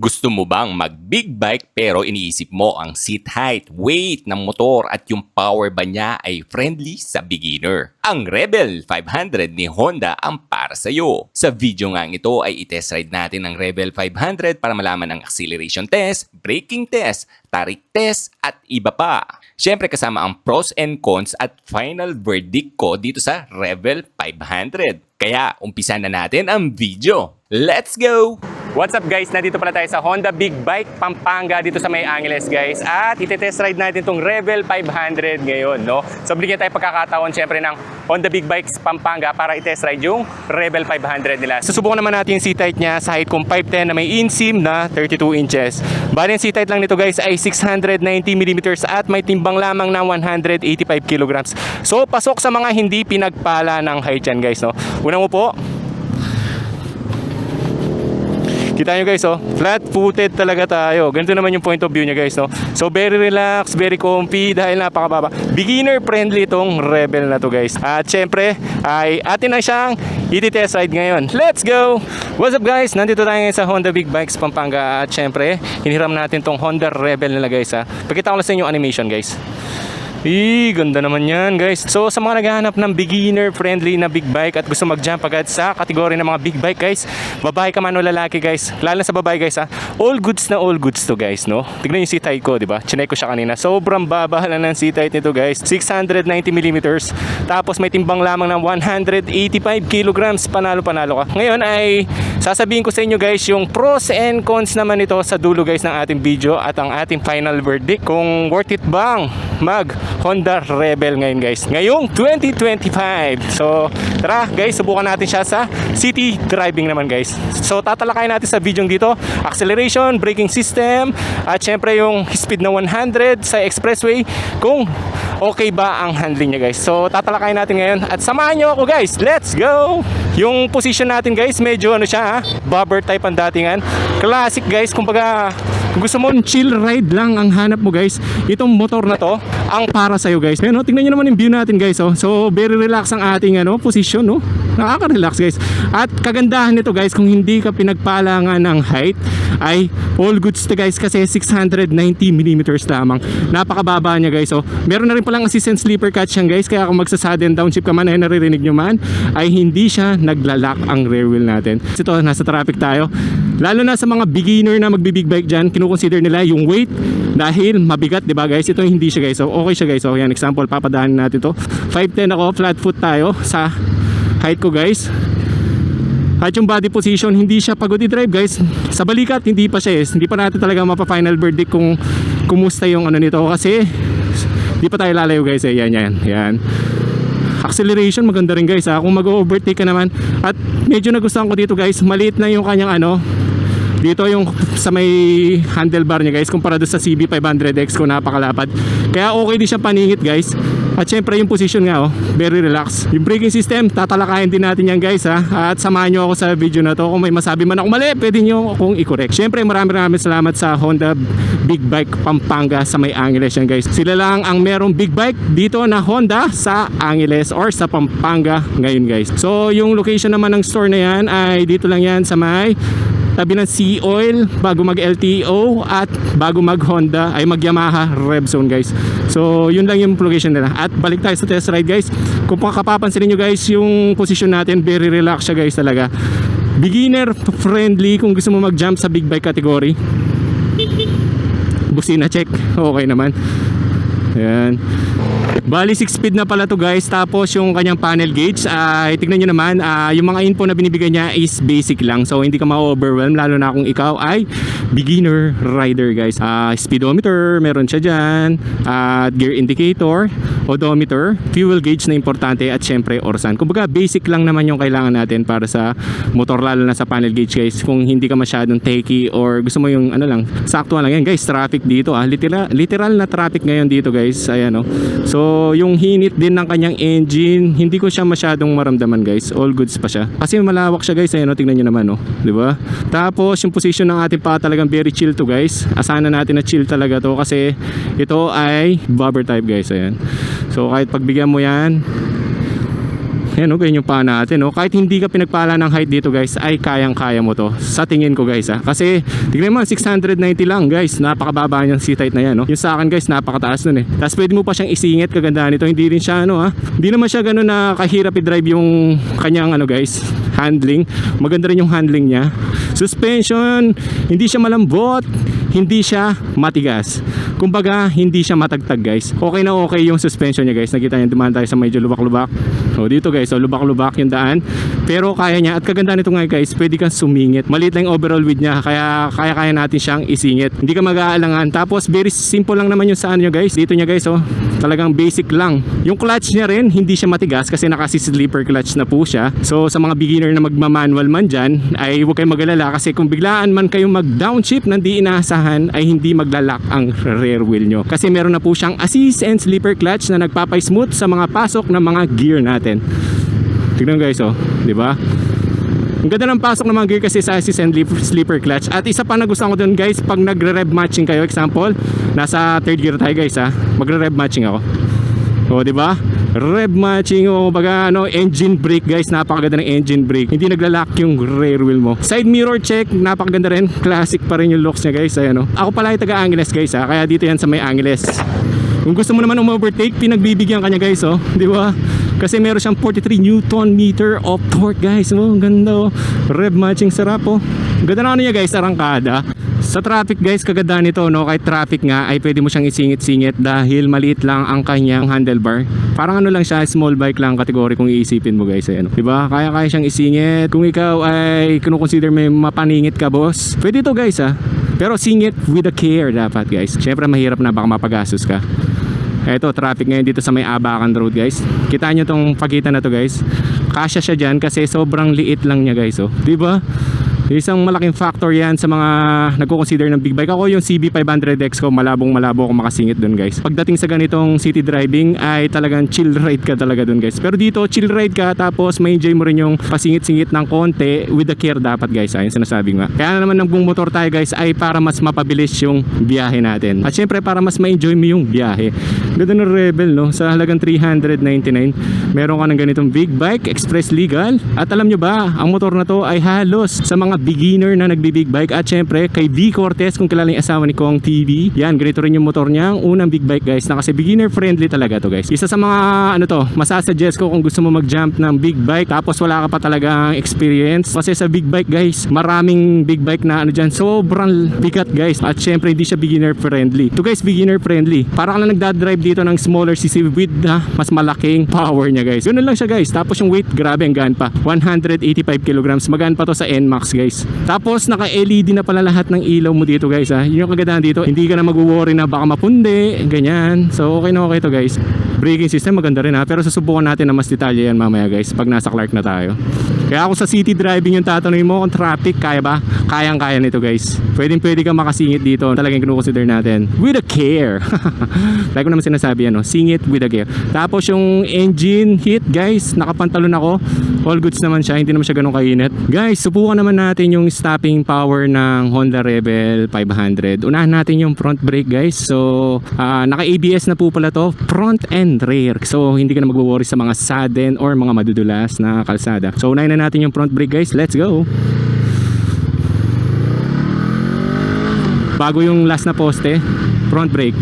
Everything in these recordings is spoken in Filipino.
Gusto mo bang mag-big bike pero iniisip mo ang seat height, weight ng motor at yung power ba niya ay friendly sa beginner? Ang Rebel 500 ni Honda ang para sa iyo. Sa video nga ito ay i-test ride natin ang Rebel 500 para malaman ang acceleration test, braking test, tarik test at iba pa. Siyempre kasama ang pros and cons at final verdict ko dito sa Rebel 500. Kaya umpisa na natin ang video. Let's go! What's up guys? Nandito pala tayo sa Honda Big Bike Pampanga dito sa May Angeles guys. At iti-test ride natin itong Rebel 500 ngayon, no? So bigyan tayo pagkakataon syempre ng Honda Big Bikes Pampanga para i-test ride yung Rebel 500 nila. Susubukan naman natin yung seat height niya sa height kong 5'10 na may inseam na 32 inches. Bali yung seat height lang nito guys ay 690mm at may timbang lamang na 185 kilograms. So pasok sa mga hindi pinagpala ng height yan guys, no? Una mo po, kita nyo guys, oh, flat-footed talaga tayo. Ganito naman yung point of view niya guys, no? So very relaxed, very comfy dahil napakababa. Beginner friendly itong Rebel na to guys. At syempre ay atin na siyang i-test ride ngayon. Let's go! What's up guys? Nandito tayo ngayon sa Honda Big Bikes Pampanga. At syempre hiniram natin tong Honda Rebel nila guys, ha. Pakita ko lang sa inyo yung animation guys. Ganda naman yan guys. So sa mga naghahanap ng beginner friendly na big bike at gusto mag-jump agad sa kategory ng mga big bike guys, babae ka man o lalaki guys, lalo na sa babae guys, ha, all goods na all goods to guys, no? Tignan yung seat height ko, diba? Chinek ko siya kanina. Sobrang baba lang ng seat height nito guys, 690mm. Tapos may timbang lamang ng 185 kilograms. Panalo ka. Ngayon ay sasabihin ko sa inyo guys yung pros and cons naman ito sa dulo guys ng ating video at ang ating final verdict kung worth it bang mag Honda Rebel ngayon guys, ngayong 2025. So tara guys, subukan natin siya sa city driving naman guys. So tatalakayin natin sa video dito acceleration, braking system at syempre yung speed na 100 sa expressway, kung okay ba ang handling niya guys. So tatalakayin natin ngayon at samahan nyo ako guys. Let's go! Yung position natin guys, medyo ano siya, ha? Bobber type ang datingan. Classic guys, kumbaga kung gusto mo chill ride lang ang hanap mo guys, itong motor na to ang para sa'yo guys. Ayan, no? Tingnan nyo naman yung view natin guys, oh. So very relax ang ating position, no? Nakaka-relax guys. At kagandahan nito guys, kung hindi ka pinagpalangan ng height, ay all goods to guys kasi 690mm lamang. Napakababa niya guys, oh. Meron na rin palang assistant sleeper catch yan guys, kaya kung magsa-sudden downshift ka man ay naririnig nyo man, ay hindi siya naglalak ang rear wheel natin. Ito, nasa traffic tayo. Lalo na sa mga beginner na magbi-big bike dyan, kinukonsider nila yung weight dahil mabigat, diba guys? Ito hindi siya guys, so okay siya guys. So yan, example, papadahanin natin to. 5'10 ako, flat foot tayo sa height ko guys. At yung body position, hindi siya pagod i-drive guys. Sa balikat, hindi pa siya hindi pa natin talaga mapa-final verdict kung kumusta yung ano nito kasi hindi pa tayo lalayo guys. Yan. Acceleration maganda rin guys, ha? Kung mag-overtake ka naman. At medyo nagustuhan ko dito guys, maliit na yung kanyang dito yung sa may handlebar niya guys kumpara doon sa CB500X ko, napakalapad. Kaya okay din siya paningit guys. At syempre yung position nga, very relax. Yung braking system, tatalakayin din natin yan guys, ha. At samahan nyo ako sa video na to. Kung may masabi man ako mali, pwede nyo akong i-correct. Syempre maraming salamat sa Honda Big Bike Pampanga sa May Angeles yan guys. Sila lang ang merong big bike dito na Honda sa Angeles or sa Pampanga ngayon guys. So yung location naman ng store na yan ay dito lang yan sa may tabi ng Sea Oil bago mag LTO at bago mag Honda ay mag Yamaha Rev Zone guys. So yun lang yung location nila. At balik tayo sa test ride guys. Kung kapapansin niyo guys, yung position natin very relax siya guys talaga. Beginner friendly kung gusto mo mag jump sa big bike category. Busina check, okay naman. Ayan. Bali 6 speed na pala to guys. Tapos yung kanyang panel gauge ay tignan nyo naman, yung mga info na binibigay niya is basic lang. So hindi ka ma-overwhelm lalo na kung ikaw ay beginner rider guys. Speedometer meron siya dyan, gear indicator, odometer, fuel gauge na importante, at syempre orasan. Kumbaga basic lang naman yung kailangan natin para sa motor, lalo na sa panel gauge guys. Kung hindi ka masyadong techy or gusto mo yung saktuhan lang yan guys. Traffic dito, literal na traffic ngayon dito guys. Ayan, so yung hinit din ng kanyang engine, hindi ko siya masyadong maramdaman guys. All goods pa siya. Kasi malawak siya guys. Ayan, tingnan nyo naman, di ba? Tapos yung position ng ating paa talagang very chill to guys. Asahan na natin na chill talaga to kasi ito ay bobber type guys. Ayan. So kahit pagbigyan mo yan, Yan, ganyan yung paa natin. Kahit hindi ka pinagpala ng height dito guys, ay kayang-kaya mo to. Sa tingin ko guys Kasi tignan mo, 690 lang guys. Napakababa niyang seat height na yan. Yung sa akin guys, napakataas nun Tapos pwede mo pa siyang isingit, kagandahan nito. Hindi rin siya hindi naman siya ganun na kahirap i-drive yung kanyang guys, handling. Maganda rin yung handling niya. Suspension, hindi siya malambot, hindi siya matigas. Kumbaga, hindi siya matagtag guys. Okay na okay yung suspension niya guys. Nakita niyo, dumaan tayo sa medyo lubak-lubak. Dito guys, lubak-lubak yung daan. Pero kaya niya. At kaganda nito nga guys, pwede kang sumingit. Maliit lang yung overall width niya. Kaya natin siyang isingit. Hindi ka mag-aalangan. Tapos very simple lang naman yung saan nyo guys. Dito niya guys, talagang basic lang. Yung clutch niya rin, hindi siya matigas kasi naka-slipper clutch na po siya. So sa mga beginner na magmamanual man dyan, ay huwag kayong mag-alala kasi kung biglaan man kayong mag-downshift na di inaasahan, ay hindi maglalak ang rear wheel nyo. Kasi meron na po siyang assist and slipper clutch na nagpapay-smooth sa mga pasok ng mga gear natin. Tignan guys, di ba? Ang ganda ng pasok ng mga gear kasi sa assist and slipper clutch. At isa pa na gusto ko dun guys, pag nagre-rev matching kayo, example, nasa third gear tayo guys magre-rev matching ako. Di ba? Rev matching baga engine brake guys, napakaganda ng engine brake. Hindi naglalak yung rear wheel mo. Side mirror check, napakaganda rin. Classic pa rin yung looks niya guys. Ako pala ay taga Angeles guys kaya dito yan sa may Angeles. Kung gusto mo naman overtake, pinagbibigyan kanya guys di ba? Kasi meron siyang 43 Newton meter of torque guys. Ang ganda rev matching, sarap Ganda na niya guys, arangkada. Sa traffic guys, kaganda nito kahit traffic nga ay pwede mo siyang isingit-singit dahil maliit lang ang kanyang handlebar. Parang lang siya, small bike lang kategory kung iisipin mo guys diba? Kaya siyang isingit. Kung ikaw ay kinukonsider may mapaningit ka boss, pwede to guys pero singit with a care dapat guys. Syempre mahirap na baka mapagastos ka. Eto, traffic ngayon dito sa may Abacan Road guys. Kita nyo tong pagitan na to guys. Kasya siya dyan kasi sobrang liit lang niya guys diba? Isang malaking factor yan sa mga nagko-consider ng big bike. Ako yung CB500X ko, malabong ako makasingit dun guys. Pagdating sa ganitong city driving ay talagang chill ride ka talaga dun guys. Pero dito chill ride ka tapos may enjoy mo rin yung pasingit-singit ng konti with the care dapat guys. Ayun sinasabi nga. Kaya naman nagbumotor tayo guys ay para mas mapabilis yung biyahe natin. At syempre para mas ma-enjoy mo yung biyahe. Ganda ng Rebel sa halagang 399 meron ka ng ganitong big bike, express legal. At alam nyo ba, ang motor na to ay halos sa mga beginner na nagbi-big bike. At syempre kay B. Cortez, kung kilala yung asawa ni Kong TV, yan, ganito rin yung motor niya, ang unang big bike guys na kasi beginner friendly talaga to guys. Isa sa mga masasuggest ko kung gusto mo mag-jump ng big bike tapos wala ka pa talagang experience, kasi sa big bike guys, maraming big bike na dyan, sobrang bigat guys. At syempre hindi siya beginner friendly. To guys, beginner friendly. Para ka lang nagdadrive dito ng smaller CC with mas malaking power niya guys. Ganun lang siya guys. Tapos yung weight, grabe, ang gaan pa, 185 kilograms. Magaan pa to sa NMAX guys. Tapos naka-LED na pala lahat ng ilaw mo dito guys Yun yung kagandahan dito. Hindi ka na mag-worry na baka mapundi, ganyan. So okay na okay to guys. Braking system maganda rin pero susubukan natin na mas detalye yan mamaya guys pag nasa Clark na tayo. Kaya ako sa city driving yung tatanungin mo kung traffic, kaya ba? Kayang-kaya nito guys. Pwede ka makasingit dito. Talagang kinukonsider natin with a care. Like ko naman sinasabi singit with a care. Tapos yung engine heat guys, nakapantalon ako. All goods naman siya, hindi naman siya ganun kainit. Guys, subukan naman natin yung stopping power ng Honda Rebel 500. Unahan natin yung front brake guys. So naka ABS na po pala to, front and rear. So hindi ka na magwo-worry sa mga sudden or mga madudulas na kalsada. So unahin na natin yung front brake guys. Let's go. Bago yung last na poste, front brake.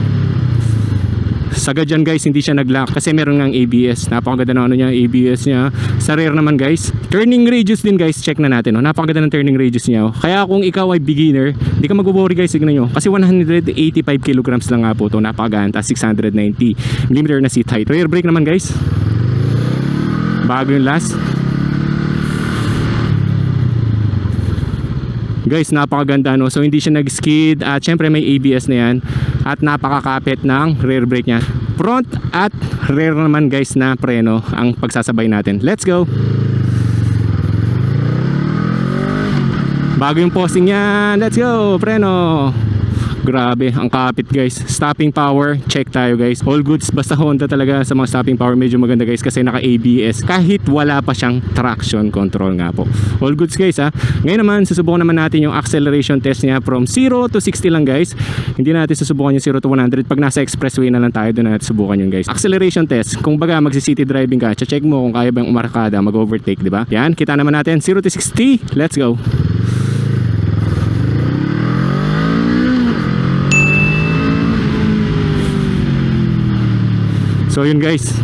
Sagad dyan guys, hindi siya nag-lock kasi meron ngang ABS. Napakaganda na niya, ABS niya. Sa rear naman guys, turning radius din guys, check na natin Napakaganda ng turning radius niya Kaya kung ikaw ay beginner, hindi ka mag-worry guys, tignan nyo. Kasi 185 kilograms lang nga po to. Napakaganda, 690 mm na seat height. Rear brake naman guys, bago yung last. Guys, napakaganda so hindi siya nag-skid. At syempre may ABS na yan. At napakakapit ng rear brake niya. Front at rear naman guys na preno ang pagsasabay natin. Let's go. Bago yung posting niya. Let's go, preno. Grabe, ang kapit guys. Stopping power, check tayo guys. All goods, basta Honda talaga sa mga stopping power medyo maganda guys kasi naka ABS kahit wala pa siyang traction control nga po. All goods guys ha. Ngayon naman susubukan naman natin yung acceleration test niya from 0 to 60 lang guys. Hindi natin susubukan yung 0 to 100 pag nasa expressway na lang tayo, doon natin subukan yun guys. Acceleration test, kung baga magsi-city driving ka, check mo kung kaya bang umarkada, mag-overtake, di ba? Yan, kita naman natin 0 to 60. Let's go. So yun guys,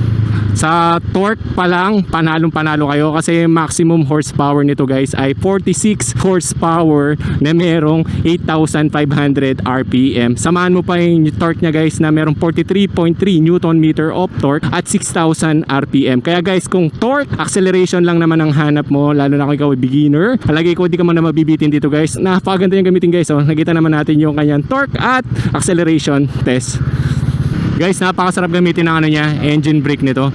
sa torque pa lang panalong-panalo kayo kasi maximum horsepower nito guys ay 46 horsepower na merong 8,500 RPM. Samahan mo pa yung torque niya guys na merong 43.3 Newton meter of torque at 6,000 RPM. Kaya guys, kung torque, acceleration lang naman ang hanap mo, lalo na kung ikaw ay beginner, palagi ko hindi ka man na mabibitin dito guys. Napakaganda yung gamitin guys. So, nakita naman natin yung kanyang torque at acceleration test. Guys, napakasarap gamitin ng ano niya, engine brake nito.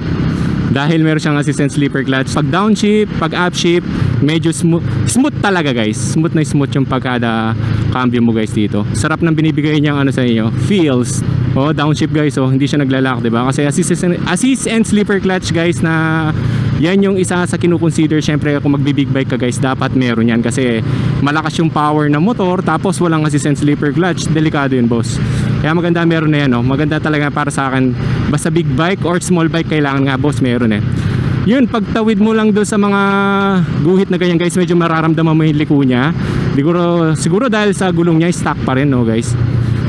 Dahil meron siyang assistant sleeper clutch. Pag downshift, pag upshift, medyo smooth talaga guys. Smooth na smooth yung pagkada cambio mo guys dito. Sarap ng binibigay niyang ano sa inyo, feels. Oh, downshift guys, oh, hindi siya naglalak, 'di ba? Kasi assist and sleeper clutch guys na yan yung isa sa kinukonsider. Syempre kung magbi-big bike ka guys, dapat meron yan kasi malakas yung power ng motor tapos walang assist and sleeper clutch. Delikado yun, boss. Kaya maganda meron na yan, oh. Maganda talaga para sa akin. Basta big bike or small bike kailangan nga boss meron eh. Yun, pagtawid mo lang doon sa mga guhit na ganyan guys, medyo mararamdaman mo yung liko niya. Siguro dahil sa gulong niya, stock pa rin, no guys.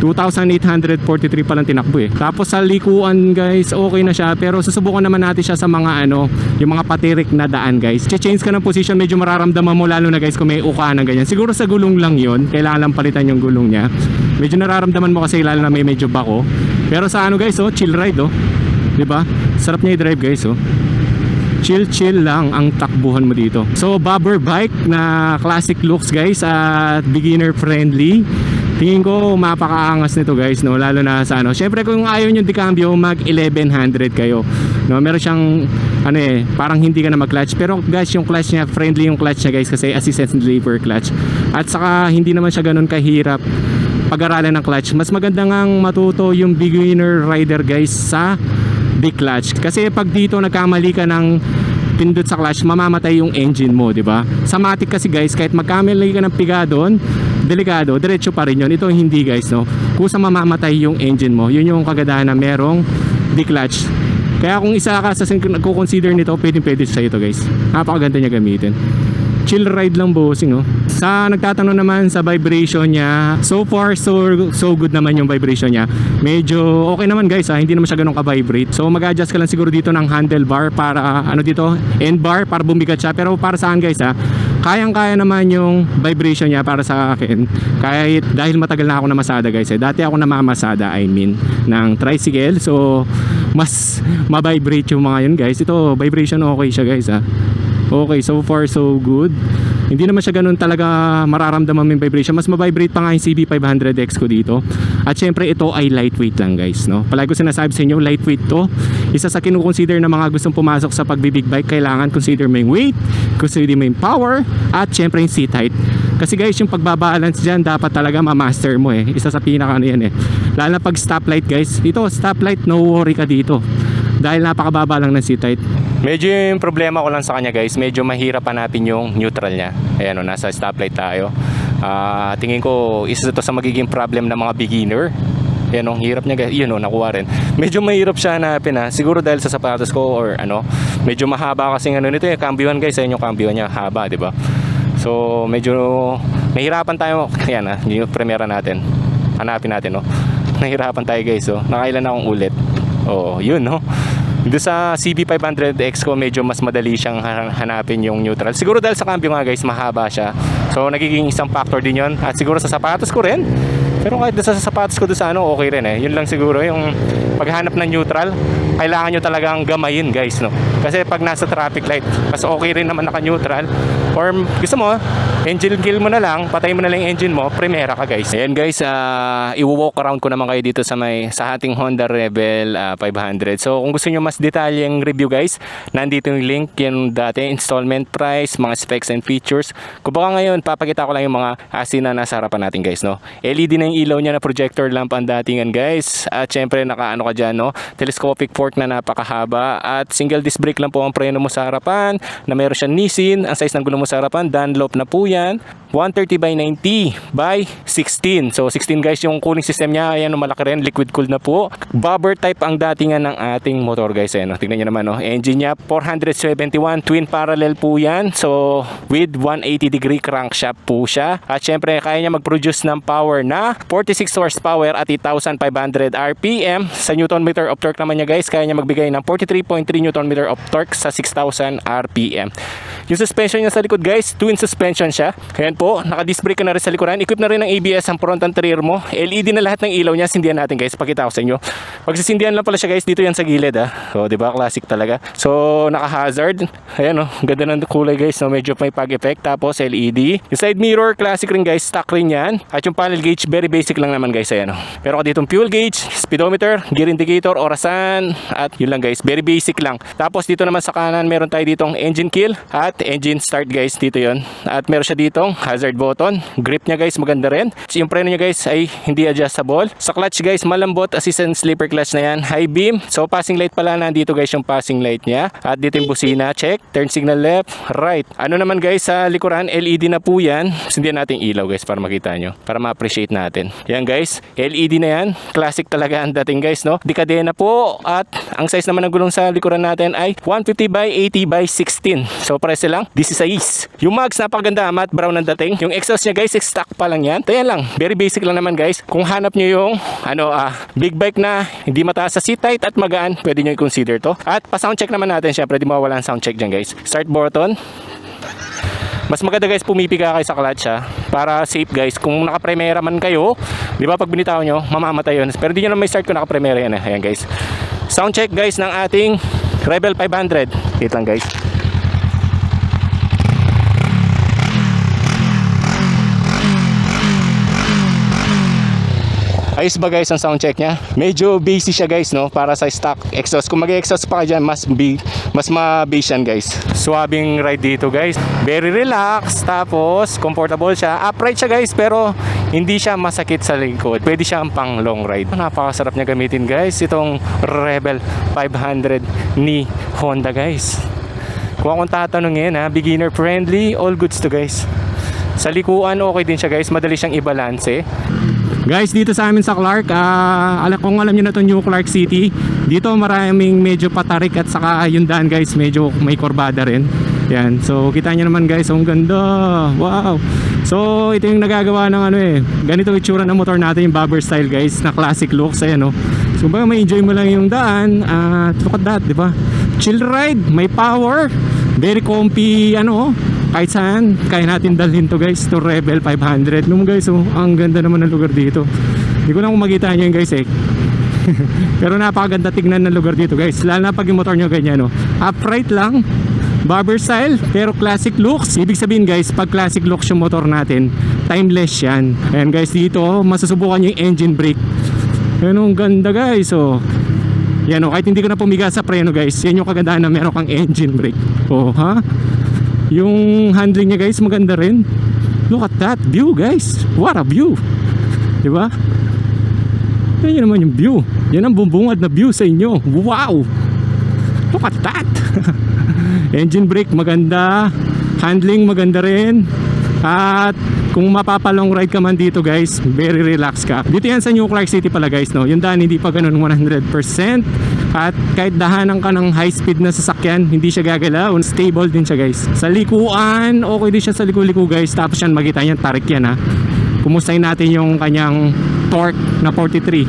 2,843 pa lang tinakbo eh. Tapos sa likuan guys, okay na siya. Pero susubukan naman natin siya sa mga ano, yung mga patirik na daan guys. Change ka ng position, medyo mararamdaman mo lalo na guys kung may ukahan ng ganyan. Siguro sa gulong lang yon, kailangan lang palitan yung gulong niya. Medyo nararamdaman mo kasi lalo na may medyo bako. Pero sa ano guys, oh, chill ride oh. 'Di ba? Sarap niya i-drive guys oh. Chill lang ang takbuhan mo dito. So bobber bike na classic looks guys at beginner friendly. Tingin ko mapakaangas nito guys, no, lalo na sa ano. Syempre kung ayaw niyo di-cambio, mag 1100 kayo. No, meron siyang ano eh, parang hindi ka na mag-clutch, pero guys yung clutch niya, friendly yung clutch niya guys kasi assisted lever clutch. At saka hindi naman siya ganoon kahirap pag-aralan ng clutch. Mas maganda ngang matuto yung beginner rider guys sa di-clutch. Kasi pag dito nagkamali ka ng pindot sa clutch, mamamatay yung engine mo, di ba? Sa matic kasi guys, kahit magkamali ka ng piga doon, delikado, diretso pa rin yun. Ito hindi guys, no? Kusa mamamatay yung engine mo. Yun yung kagadahan na merong di-clutch. Kaya kung isa ka sa nagko-consider nito, pwede sa ito guys. Napakaganda niya gamitin. Chill ride lang bossing oh. Sa nagtatanong naman sa vibration niya, so far so good naman yung vibration niya. Medyo okay naman guys ha, hindi naman siya ganun ka-vibrate. So mag-adjust ka lang siguro dito ng handlebar para ano dito, end bar para bumigat siya. Pero para saan guys ha, kayang-kaya naman yung vibration niya para sa akin. Kahit dahil matagal na ako na masada guys eh. Dati ako namamasada, I mean, ng tricycle. So mas ma-vibrate yung mga yun guys. Ito vibration okay siya guys ha. Okay, so far so good. Hindi naman siya ganun talaga mararamdaman yung vibration. Mas ma-vibrate pa nga yung CB500X ko dito. At syempre ito ay lightweight lang guys, no? Palagi ko sinasabi sa inyo, lightweight to. Isa sa kinukonsider na mga gustong pumasok sa pagbi-big bike, kailangan consider mo yung weight, consider mo yung power, at syempre yung seat height. Kasi guys, yung pagbabalance dyan, dapat talaga ma-master mo eh. Isa sa pinaka ano yan eh. Lalo na pag stoplight guys. Ito, stoplight, no worry ka dito. Dahil napakababa lang ng seat height. Medyo yung problema ko lang sa kanya guys, medyo mahirap hanapin yung neutral niya. Ayan o, nasa stoplight tayo. Tingin ko isa ito sa magiging problem ng mga beginner. Ayan o, hirap niya guys. Yun o, nakuha rin. Medyo mahirap siya hanapin ha. Siguro dahil sa sapatos ko or ano, medyo mahaba kasi ano nito yung cambioan guys. Ayan yung cambio niya, haba, di ba? So medyo nahirapan tayo. Ayan ha, yung premiera natin. Hanapin natin o. Nahirapan tayo guys o. Nakailan akong ulit. Oo, yun no. Doon sa CB500X ko medyo mas madali siyang hanapin yung neutral. Siguro dahil sa cambio nga guys, mahaba siya. So nagiging isang factor din yon. At siguro sa sapatos ko rin. Pero kahit sa sapatos ko doon sa ano, okay rin eh. Yun lang siguro yung paghanap ng neutral. kailangan nyo talagang gamayin guys, no? Kasi pag nasa traffic light, mas okay rin naman naka-neutral. Or gusto mo, engine kill mo na lang, patay mo na lang yung engine mo, primera ka guys. Ayan guys, i-walk around ko naman kayo dito sa ating Honda Rebel 500. So kung gusto nyo mas detalyeng review guys, nandito yung link, yung dati installment price, mga specs and features. Kung baka ngayon, papakita ko lang yung mga asin na nasa harapan natin guys, no? LED na yung ilaw niya na projector lamp ang datingan guys. At syempre nakaano ka dyan, no? Telescopic fork na napakahaba. At single disc brake lang po ang preno mo sa harapan, na meron siyang Nissin. Ang size ng gulong mo sa harapan, Dunlop na po yan, 130 by 90 by 16. So 16 guys yung cooling system niya. Ayan, malaki rin, liquid cooled na po. Bobber type ang datingan ng ating motor guys. Ayan, tignan nyo naman, no? Engine niya 471 twin parallel po yan. So with 180 degree crankshaft po siya. At syempre kaya niya mag-produce ng power na 46 horsepower at 8,500 RPM. Sa Newton meter of torque naman niya guys, kaya niya magbigay ng 43.3 Newton meter of torque sa 6,000 RPM. Yung suspension niya sa likod guys, twin suspension siya. Ayan po, naka-disc brake na rin sa likuran. Equip na rin ng ABS ang front and rear mo. LED na lahat ng ilaw niya. Sindihan natin guys, pakita ko sa inyo. Pag sisindihan lang pala siya guys, dito yan sa gilid So, di ba, classic talaga. So, naka-hazard. Ayan, ganda ng kulay guys, no? Medyo may pag-effect. Tapos, LED. Yung side mirror, classic rin guys, stock rin yan. At yung panel gauge, very basic lang naman guys. Ayan, Pero ako ditong fuel gauge, speedometer, gear indicator, orasan, at yun lang guys, very basic lang. Tapos, dito naman sa kanan, meron tayo ditong engine kill at engine start guys, dito yon. At meron siya ditong hazard button. Grip niya guys, maganda rin. Yung preno niya guys ay hindi adjustable. Sa clutch guys, malambot, assistant sleeper clutch na yan. High beam. So passing light pala, nandito guys yung passing light niya. At dito yung busina, check. Turn signal left, right. Ano naman guys, sa likuran, LED na po yan. Sindihan natin ilaw guys para makita nyo, para ma-appreciate natin. Yan guys, LED na yan. Classic talaga ang dating guys, no? Decadena po. At ang size naman ng gulong sa likuran natin ay 150 by 80 by 16. So pares lang, this is a is. Yung mags, napakaganda, matte brown ang dating. Yung exhaust niya guys, stock pa lang yan. Ayan lang, very basic lang naman guys. Kung hanap nyo yung big bike na hindi mataas sa seat height at magaan, pwede nyo i-consider to. At pa-sound check naman natin, syempre di mawawala ang sound check dyan guys. Start button. Mas maganda guys, pumipiga kayo sa clutch para safe guys. Kung naka-primera man kayo, di ba pag binitaw nyo, mamamatay yun. Pero di nyo na may start kung naka-primera yan. Ayan guys. Sound check guys ng ating Rebel 500. Wait lang guys. Ayos ba guys ang sound check niya? Medyo bassy siya guys, no? Para sa stock exhaust. Kung mag-exhaust pa ka dyan, mas ma-bass yan guys. Swabing ride dito guys. Very relaxed. Tapos comfortable siya. Upright siya guys, pero hindi siya masakit sa likod. Pwede siya pang long ride. Napakasarap niya gamitin guys, itong Rebel 500 ni Honda guys. Kung akong tatanungin beginner friendly, all goods to guys. Sa likuan okay din siya guys, madali siyang i-balance. Guys, dito sa amin sa Clark, kung alam nyo na itong New Clark City, dito maraming medyo patarik at saka yung daan guys, medyo may kurbada rin. Yan, so kita nyo naman guys, ang ganda. Wow. So ito yung nagagawa ng ganito itsura ng motor natin, yung bobber style guys, na classic looks. Ayan So ba may enjoy mo lang yung daan. Look at that, di ba? Chill ride, may power, very comfy, kahit saan, kaya natin dalhin to guys, to Rebel 500. Guys, ang ganda naman ng lugar dito. Hindi ko lang kung makita nyo yun guys Pero napakaganda tignan ng lugar dito guys. Lalo na pag yung motor nyo ganyan upright lang, bobber style, pero classic looks. Ibig sabihin guys, pag classic looks yung motor natin, timeless yan. Ayan guys, dito masusubukan nyo yung engine brake. Ayan ang ganda guys. Yan kahit hindi ko na pumiga sa preno guys, yan yung kagandahan na meron kang engine brake. Yung handling niya guys, maganda rin. Look at that view guys. What a view. Diba? Yan naman yung view. Yan ang bumbungad na view sa inyo. Wow. Look at that. Engine brake maganda. Handling maganda rin. At kung mapapalong ride ka man dito guys, very relax ka. Dito yan sa New Clark City pala guys, yung daan hindi pa ganun 100%. At kahit dahanan ka ng high speed na sasakyan, hindi siya gagalaw. Stable din siya guys. Sa likuan, okay din siya sa liku-liku guys. Tapos yan, makita niyan, tarik yan Kumustahin natin yung kanyang torque na 43.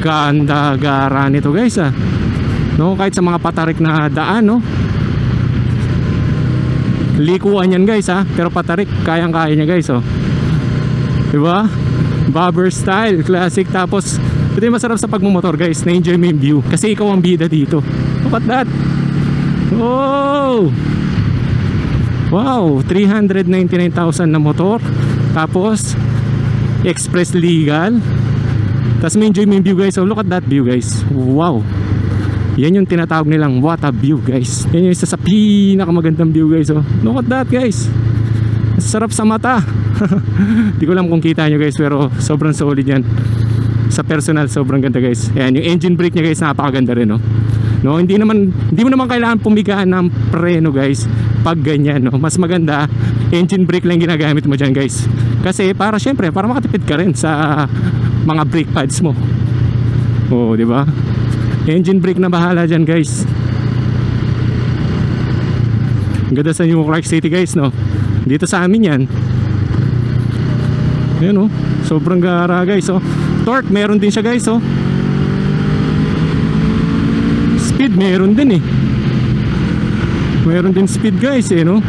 Ganda gara nito guys kahit sa mga patarik na daan likuan yan guys pero patarik, kayang-kaya niya guys diba? Bobber style, classic. Tapos Ito yung masarap sa pagmumotor guys, na-enjoy mo yung view kasi ikaw ang bida dito. Look at that. Oh! Wow, 399,000 na motor. Tapos express legal. Tapos may enjoy mo yung view guys. So look at that view guys. Wow. Yan yung tinatawag nilang what a view guys. Yan yung isa sa pinakamagandang view guys. So look at that guys. Sarap sa mata. Di ko alam kung kita nyo guys, pero sobrang solid yan. Sa personal sobrang ganda guys. Ayan, yung engine brake nya guys napakaganda rin, no. No, hindi mo naman kailangan pumigaan ng preno guys pag ganyan, no. Mas maganda engine brake lang ginagamit mo diyan guys. Kasi para syempre para makatipid ka rin sa mga brake pads mo. Oh, di ba? Engine brake na bahala diyan guys. Ang ganda sa New Clark City guys, no. Dito sa amin yan. Ayan, oh. Sobrang gara guys, oh. Torque meron din siya guys, oh. Speed meron din eh. Meron din speed guys eh, no.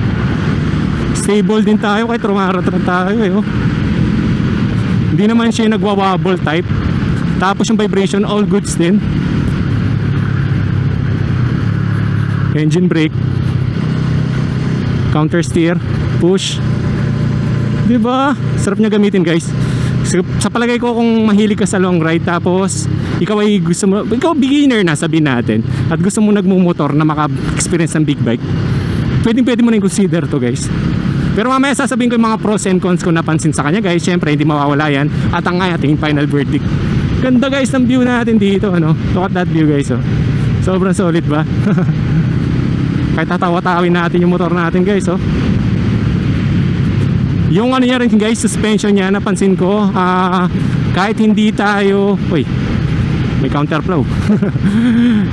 Stable din tayo kahit rumaratrat tayo eh, oh. Hindi naman siya nagwa-wobble type. Tapos yung vibration all goods din. Engine brake, counter steer, push. Diba? Sarap niya gamitin guys. Sa palagay ko kung mahilig ka sa long ride tapos ikaw ay gusto mo, ikaw beginner na sabihin natin at gusto mo nagmumotor na maka-experience ng big bike, pwede mo na i-consider to guys. Pero mamaya sasabihin ko yung mga pros and cons ko napansin sa kanya guys. Syempre hindi mawawala yan. At ang ating final verdict. Ganda guys ng view natin dito, ano? Look at that view guys, oh. Sobrang solid ba? Kahit tatawa-tawin natin yung motor natin guys, oh. Yung ano niya rin guys, suspension niya, napansin ko, kahit hindi tayo, may counterflow.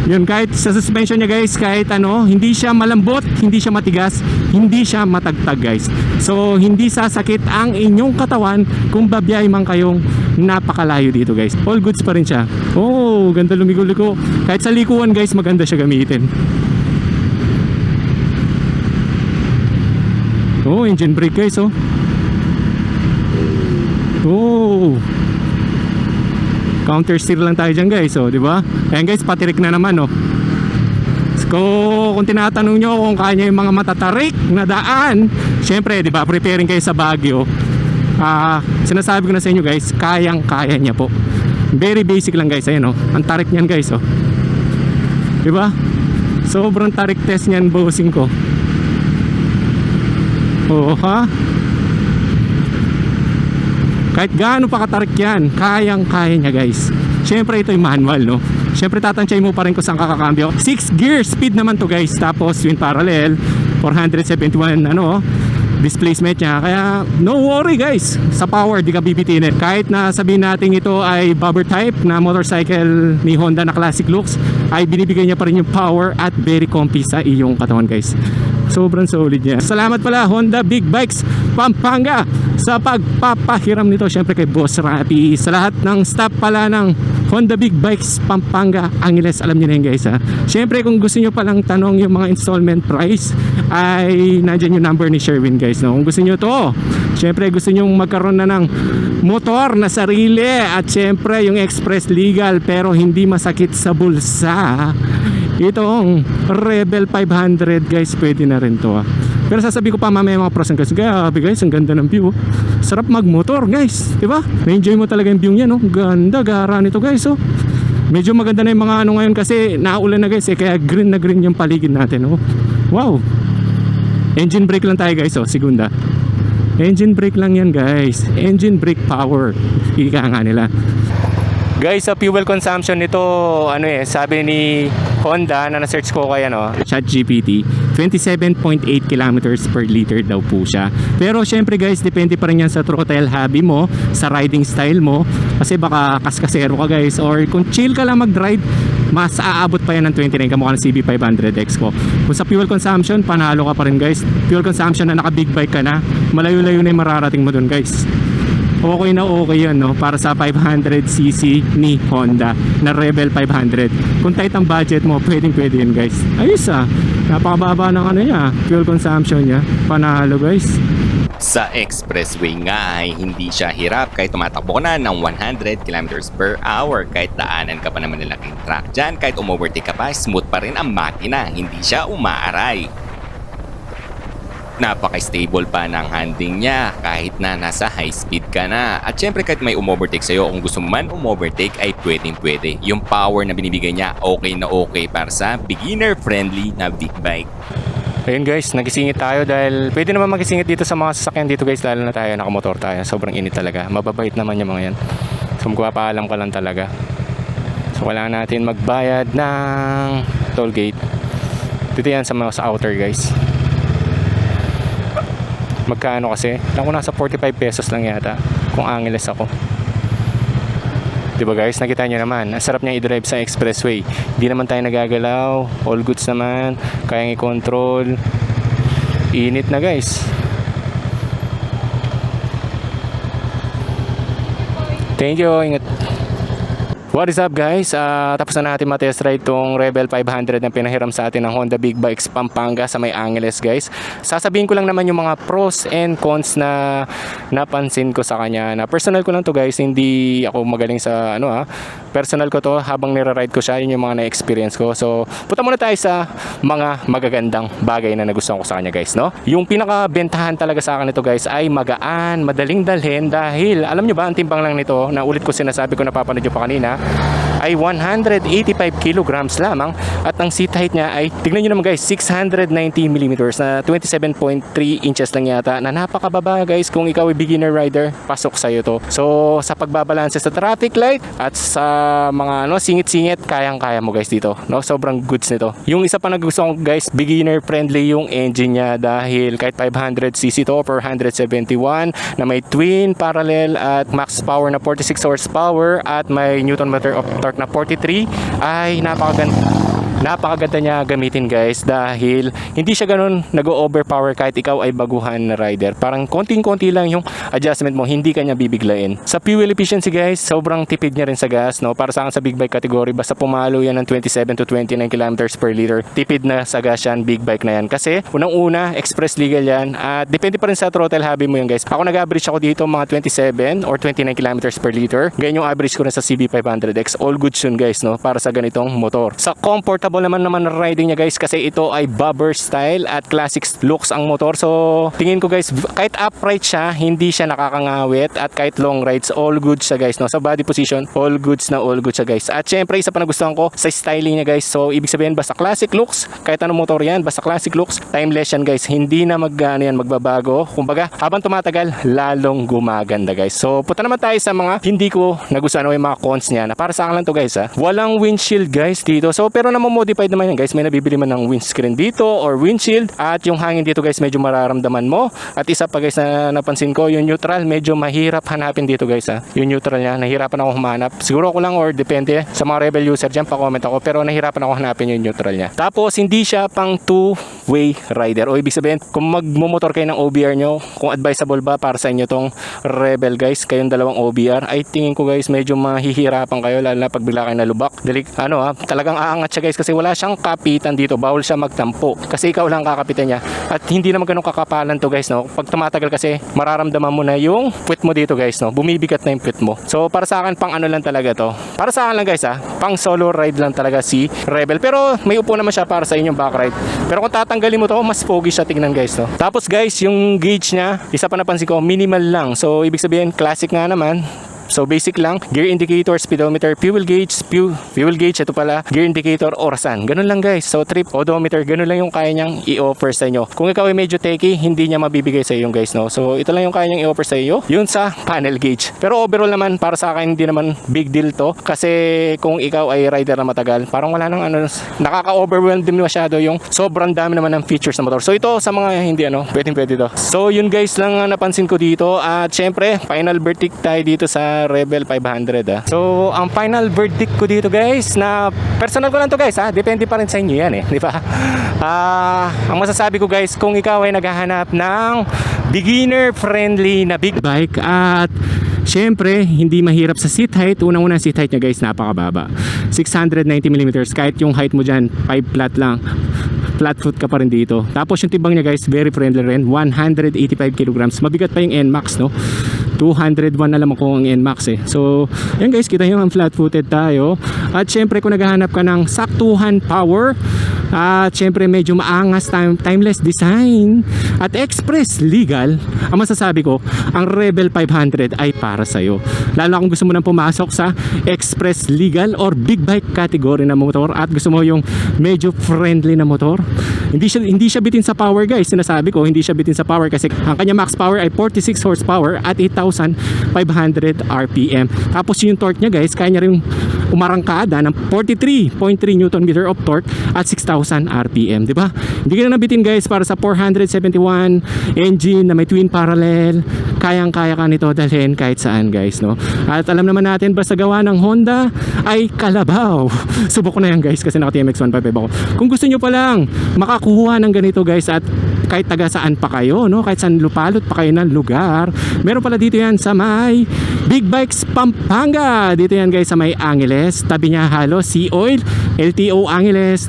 Yun, kahit sa suspension niya guys, kahit ano, hindi siya malambot, hindi siya matigas, hindi siya matagtag guys. So hindi sasakit ang inyong katawan kung babiyay man kayong napakalayo dito guys. All goods pa rin siya. Oh, ganda lumigo-liko. Kahit sa likuan guys, maganda siya gamitin. Oh, engine brake guys, oh. Oh. Counter steer lang tayo dyan guys, oh, di ba? Ayan guys, patirik na naman, oh. So, kung tinatanong nyo kung kaya yung mga matatarik na daan, syempre, di ba, preparing kayo sa Baguio. Sinasabi ko na sa inyo guys, kayang-kaya niya po. Very basic lang guys, ayan, oh. Ang tarik niyan guys, oh. Di ba? Sobrang tarik test niyan, bossing ko. Oo, ha? Kahit gaano pa katarik yan, kayang-kaya niya guys. Syempre ito yung manual, no? Syempre tatansyahin mo pa rin kung saan kakakambyo. 6 gear speed naman to guys. Tapos twin parallel, 471 displacement niya. Kaya no worry guys, sa power di ka bibitinin. Kahit na sabihin natin ito ay bobber type na motorcycle ni Honda na classic looks, ay binibigay niya pa rin yung power at very comfy sa iyong katawan guys. Sobrang solid niya. Salamat pala Honda Big Bikes Pampanga sa pagpapahiram nito, syempre kay Boss Rapi, sa lahat ng staff pala ng Honda Big Bikes Pampanga Angeles. Alam niyo na yun guys, ha. Syempre kung gusto niyo palang tanong yung mga installment price, ay nandiyan yung number ni Sherwin guys, no? Kung gusto niyo to, syempre gusto niyo magkaroon na ng motor na sarili at syempre yung express legal pero hindi masakit sa bulsa, itong Rebel 500 guys, pwede na rin to, ha. Pero sasabihin ko pa mamaya mga pros and cons. Grabe guys, ang ganda ng view, oh. Sarap magmotor guys, diba? Na-enjoy mo talaga yung view niya, no? Ganda, gara nito guys, oh. Medyo maganda na yung mga ano ngayon kasi naulan na guys, eh, kaya green na green yung paligid natin, oh. Wow. Engine brake lang tayo guys, oh, segunda. Engine brake lang yan guys. Engine brake power, ika nga nila. Guys, sa fuel consumption nito, sabi ni Honda na na-search ko kaya ChatGPT, 27.8 kilometers per liter daw po siya. Pero syempre guys, depende pa rin yan sa throttle hobby mo, sa riding style mo. Kasi baka kaskasero ka guys, or kung chill ka lang mag-drive, mas aabot pa yan ng 29 kamukha ng CB500X ko. Kung sa fuel consumption, panalo ka pa rin guys. Fuel consumption na naka big bike ka na, malayo-layo na yung mararating mo dun guys. Okay na okay yan, no? Para sa 500cc ni Honda na Rebel 500. Kung tight ang budget mo, pwede yan guys. Ayos, napakababa ng niya, fuel consumption niya. Panalo guys. Sa expressway nga ay hindi siya hirap kahit tumatakbo ka na ng 100 kilometers per hour. Kahit daanan ka pa naman ng laking truck dyan, kahit umovertake ka pa, smooth pa rin ang makina, hindi siya umaaray. Napaka-stable pa ng handling niya kahit na nasa high speed ka na. At syempre kahit may umovertake sa'yo, kung gusto mo man umovertake ay pwede. Yung power na binibigay niya okay na okay para sa beginner friendly na big bike. Ayun guys, nagisingit tayo dahil pwede naman magisingit dito sa mga sasakyan dito guys, lalo na tayo, nakamotor tayo. Sobrang init talaga. Mababait naman yung mga yan. So magpapaalam ka lang talaga. So kailangan natin magbayad ng toll gate. Dito yan sa outer guys. Magkano kasi? Alam ko nasa 45 pesos lang yata kung Angeles ako. Diba guys, nakita nyo naman, ang sarap niya i-drive sa expressway. Hindi naman tayo nagagalaw, all goods naman, kayang i-control. Init na guys. Thank you, ingat. What is up guys? Tapos na natin matest ride tong Rebel 500 na pinahiram sa atin ng Honda Big Bikes Pampanga sa may Angeles guys. Sasabihin ko lang naman yung mga pros and cons na napansin ko sa kanya. Na personal ko lang to guys, hindi ako magaling sa personal ko to, habang nire-ride ko siya, yun yung mga na-experience ko. So punta muna tayo sa mga magagandang bagay na nagustuhan ko sa kanya guys, no? Yung pinaka-bentahan talaga sa akin nito guys ay magaan, madaling dalhin, dahil alam nyo ba ang timbang lang nito, na ulit ko sinasabi ko, napapanood nyo pa kanina, ay 185 kilograms lamang, at ang seat height niya ay, tignan nyo naman guys, 690 mm na 27.3 inches lang yata, na napakababa guys. Kung ikaw ay beginner rider, pasok sa'yo to. So sa pagbabalanse sa traffic light at sa mga singit-singit, kayang-kaya mo guys dito, no? Sobrang goods nito. Yung isa pa na gusto ko guys, beginner friendly yung engine niya, dahil kahit 500cc to, 471 na may twin parallel at max power na 46 horsepower at may newton meter of torque na 43, ay napakaganda niya gamitin guys, dahil hindi siya ganun nag-overpower kahit ikaw ay baguhan na rider. Parang konting-konti lang yung adjustment mo, hindi kanya bibiglain. Sa fuel efficiency guys, sobrang tipid niya rin sa gas, no? Para sa akin sa big bike category, basta pumalo yan ng 27 to 29 kilometers per liter, tipid na sa gas yan, big bike na yan. Kasi unang-una, express legal yan, at depende pa rin sa throttle hobby mo yan guys. Ako nag-average ako dito mga 27 or 29 kilometers per liter. Ganyan yung average ko na sa CB500X. All goods yun guys, no? Para sa ganitong motor. Sa comfortable naman riding niya guys, kasi ito ay bobber style at classic looks ang motor. So tingin ko guys, kahit upright siya, hindi siya nakakangawit, at kahit long rides, all good siya guys, no? Sa body position, all goods siya guys. At syempre isa pa nagustuhan ko sa styling niya guys. So ibig sabihin, basta classic looks, kahit anong motor yan, basta classic looks, timeless yan guys, hindi na magbabago. Kumbaga habang tumatagal, lalong gumaganda guys. So punta naman tayo sa mga hindi ko nagustuhan o yung mga cons niya, na para sa akin lang to guys, walang windshield guys dito. So pero modified naman yan guys, may nabibili man ng windscreen dito or windshield, at yung hangin dito guys medyo mararamdaman mo. At isa pa guys na napansin ko, yung neutral medyo mahirap hanapin dito guys, yung neutral niya, nahirapan ako humanap. Siguro ako lang, or depende sa mga Rebel user dyan, pa-comment ako, pero nahirapan ako hanapin yung neutral niya. Tapos hindi siya pang two-way rider, o ibig sabihin kung magmumotor kayo ng OBR nyo, kung advisable ba para sa inyo tong Rebel guys, kayong dalawang OBR, ay tingin ko guys medyo mahihirapan kayo, lalo na pag bigla kayo nalubak. Talagang aangat siya guys, kasi wala siyang kapitan dito, bawal siya magtampo, kasi ikaw lang kakapitan niya, at hindi naman ganun kakapalan to guys, no? Pag tumatagal kasi mararamdaman mo na yung puwet mo dito guys, no? Bumibigat na yung puwet mo. So para sa akin, pang ano lang talaga to, para sa akin lang guys, pang solo ride lang talaga si Rebel, pero may upo naman siya para sa inyong back ride. Pero kung tatanggalin mo to, mas pogi siya tingnan guys, no? Tapos guys, yung gauge niya, isa pa napansin ko, minimal lang. So ibig sabihin, classic nga naman. So basic lang, gear indicator, speedometer, fuel gauge, ito pala, gear indicator, orasan. Ganun lang guys. So trip, odometer, ganun lang yung kaya niyang i-offer sa inyo. Kung ikaw ay medyo techie, hindi niya mabibigay sa iyo yung guys, no? So ito lang yung kaya niyang i-offer sa iyo, yun sa panel gauge. Pero overall naman, para sa akin, hindi naman big deal to, kasi kung ikaw ay rider na matagal, parang wala nang nakaka-overwhelm din masyado yung sobrang dami naman ng features ng motor. So ito sa mga hindi pwede to. So yun guys lang ang napansin ko dito. At syempre, final verdict tayo dito sa Rebel 500 So ang final verdict ko dito guys, na personal ko lang to guys, depende pa rin sa inyo yan di ba? Ang masasabi ko guys, kung ikaw ay naghahanap ng beginner friendly na big bike, at syempre hindi mahirap sa seat height, unang-una seat height niya guys, napakababa, 690mm, kahit yung height mo dyan 5 flat lang, flat foot ka pa rin dito. Tapos yung timbang niya guys, very friendly rin, 185 kilograms. Mabigat pa yung NMAX, no? 201 na lang ako ang NMAX eh. So, yan guys, kita nyo ang flat-footed tayo. At syempre, kung naghahanap ka ng saktuhan power, at syempre medyo maangas, timeless design, at express legal, ang masasabi ko, ang Rebel 500 ay para sa'yo. Lalo kung gusto mo nang pumasok sa express legal or big bike category na motor at gusto mo yung medyo friendly na motor. Hindi siya bitin sa power guys. Sinasabi ko, hindi siya bitin sa power kasi ang kanya max power ay 46 horsepower at 8,500 RPM. Tapos yung torque niya guys, kaya niya rin umarangkada ng 43.3 Nm of torque at 6,000 RPM, di ba? Hindi ka na nabitin guys para sa 471 engine na may twin parallel. Kayang-kaya ka nito dalhin kahit saan guys, no? At alam naman natin basta gawa ng Honda ay kalabaw. Subok ko na yan guys kasi naka TMX 155 ako. Kung gusto nyo palang makakuha ng ganito guys at kahit taga saan pa kayo, no? Kahit saan lupalot pa kayo ng lugar, meron pala dito yan sa may Big Bikes Pampanga. Dito yan guys sa may Angeles, tabi niya halos Sea Oil, LTO Angeles.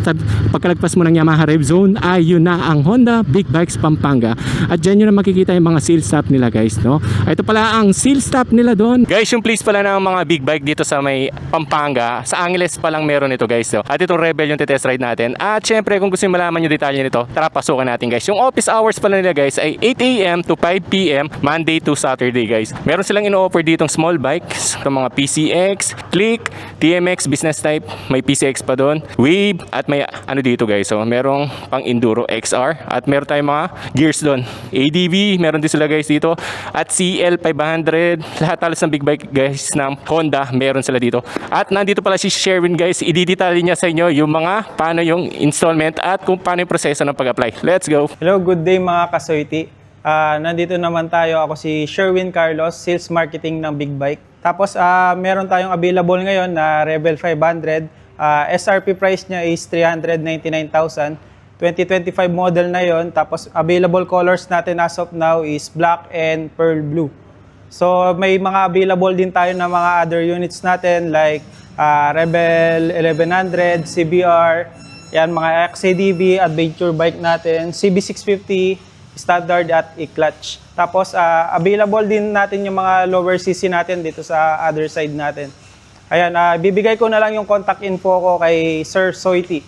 Pagkalagpas mo ng Yamaha Rev Zone ay yun na ang Honda Big Bikes Pampanga. At dyan nyo na makikita yung mga seal stop nila guys, no? Ito pala ang seal stop nila doon guys. Yung place pala ng mga big bike dito sa may Pampanga, sa Angeles pa lang meron ito guys, no? At itong Rebel yung test ride natin. At syempre kung gusto nyo malaman yung detalye nito, tara pasukan natin guys. Yung office hours pala nila guys ay 8 AM to 5 PM Monday to Saturday guys. Meron silang ino-offer ditong small bikes, itong mga PCX, Click, TMX business type, may PCX pa doon, Wave, at may ano dito guys, so merong pang Enduro XR at meron tayong mga gears doon. ADV, meron din sila guys dito at CL 500, lahat halos ng big bike guys ng Honda, meron sila dito. At nandito pala si Sherwin guys, i-detalye niya sa inyo yung mga paano yung installment at kung paano yung proseso ng pag-apply. Let's go! Hello, good day mga kasoyti. Nandito naman tayo, ako si Sherwin Carlos, Sales Marketing ng Big Bike. Tapos meron tayong available ngayon na Rebel 500. SRP price niya is 399,000. 2025 model na yon. Tapos available colors natin as of now is black and pearl blue. So may mga available din tayo na mga other units natin like Rebel 1100, CBR, yan mga XADV, adventure bike natin, CB650, standard at e-clutch. Tapos available din natin yung mga lower CC natin dito sa other side natin. Ayan, bibigay ko na lang yung contact info ko kay Sir Soiti.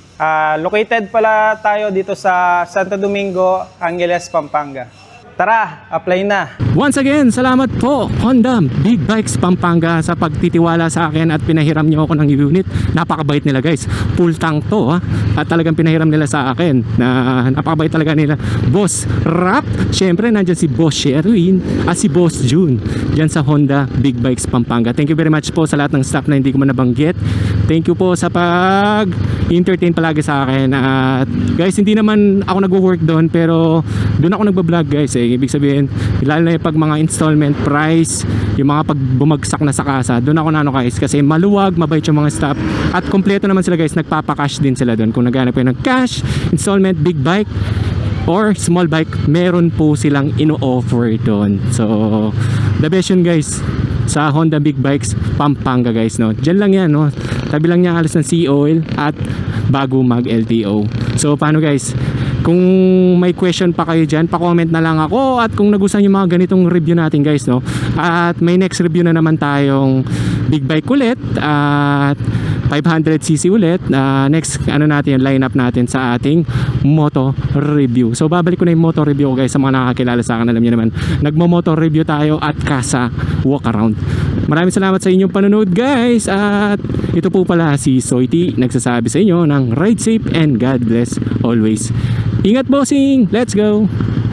Located pala tayo dito sa Santo Domingo, Angeles, Pampanga. Tara, apply na! Once again, salamat po Honda Big Bikes Pampanga sa pagtitiwala sa akin at pinahiram niyo ako ng unit. Napakabait nila guys, full tank to ha. At talagang pinahiram nila sa akin na napakabait talaga nila. Boss Rap, syempre nandyan si Boss Sherwin at si Boss June dyan sa Honda Big Bikes Pampanga. Thank you very much po sa lahat ng staff na hindi ko man nabanggit. Thank you po sa pag-entertain palagi sa akin. At guys, hindi naman ako nag-work doon pero doon ako nagbablog guys eh. Ibig sabihin, lalo na yung pag mga installment price, yung mga pag bumagsak na sa kasa, doon ako nano guys kasi maluwag, mabait yung mga staff at kompleto naman sila guys, nagpapakash din sila doon. Kung naghanap kayo ng cash, installment, big bike or small bike, meron po silang ino-offer doon. So, the best yun guys sa Honda Big Bikes Pampanga guys, no? Diyan lang yan, no? Tabi lang niya halos ng Sea Oil at bago mag LTO. So, paano guys? Kung may question pa kayo dyan, pa-comment na lang ako. At kung nagustuhan yung mga ganitong review natin guys, no? At may next review na naman tayong big bike ulit at 500cc ulit. Next ano natin yung lineup natin sa ating moto review. So babalik ko na yung moto review ko guys sa mga nakakilala sa akin. Alam niyo naman, nagmo-moto review tayo at kasa walk around. Maraming salamat sa inyong panonood guys. At ito po pala si Soiti nagsasabi sa inyo ng ride safe and God bless always. Ingat bossing! Let's go!